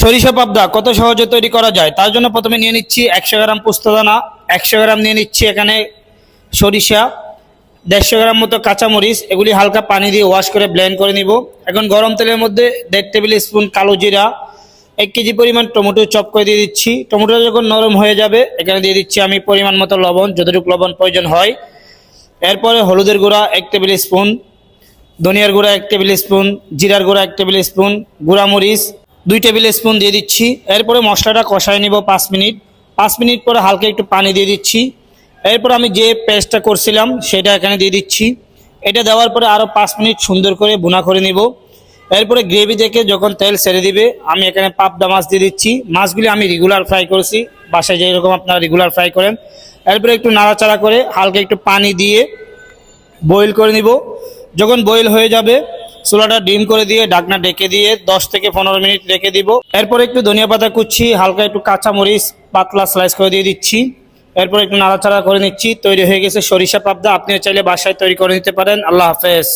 সরিষা পাবদা কত সহজে তৈরি করা যায় তার জন্য প্রথমে নিয়ে নিচ্ছি 100 গ্রাম পোস্তদানা, 100 গ্রাম নিয়ে নিচ্ছি এখানে সরিষা, 150 গ্রাম মতো কাঁচামরিচ, এগুলি হালকা পানি দিয়ে ওয়াশ করে ব্লেন্ড করে নিব। এখন গরম তেলের মধ্যে 1.5 টেবিল স্পুন কালো জিরা, 1 কেজি পরিমাণ টমেটো চপ করে দিয়ে দিচ্ছি। টমেটো যখন নরম হয়ে যাবে এখানে দিয়ে দিচ্ছি আমি পরিমাণ মতো লবণ, যতটুকু লবণ প্রয়োজন হয়। এরপরে হলুদের গুঁড়া 1 টেবিল স্পুন, ধনিয়ার গুঁড়া 1 টেবিল স্পুন, জিরার গুঁড়া 1 টেবিল স্পুন, গুঁড়া মরিচ 2 টেবিল স্পুন দিয়ে দিচ্ছি। এরপরে মশলাটা কষায় নিব 5 মিনিট। 5 মিনিট পরে হালকা একটু পানি দিয়ে দিচ্ছি। এরপর আমি যে পেস্টটা করছিলাম সেটা এখানে দিয়ে দিচ্ছি। এটা দেওয়ার পরে আরও 5 মিনিট সুন্দর করে ভুনা করে নিব। এরপরে গ্রেভি থেকে যখন তেল ছেড়ে দিবে আমি এখানে পাবদা মাছ দিয়ে দিচ্ছি। মাছগুলি আমি রেগুলার ফ্রাই করেছি, বাসায় যেরকম আপনারা রেগুলার ফ্রাই করেন। এরপরে একটু নাড়াচাড়া করে হালকা একটু পানি দিয়ে বয়েল করে নিব। যখন বয়েল হয়ে যাবে চুলাটা ডিম করে দিয়ে ঢাকনা ঢেকে দিয়ে 10 থেকে 15 মিনিট রেখে দিব। এরপর একটু ধনিয়া পাতা কুচি, হালকা একটু কাঁচা মরিচ পাতলা স্লাইস করে দিয়ে দিচ্ছি। এরপর একটু নাড়াচাড়া করে নিচ্ছি। তৈরি হয়ে গেছে সরিষা পাবদা। আপনিও চাইলে বাসায় তৈরি করে নিতে পারেন। আল্লাহ হাফেজ।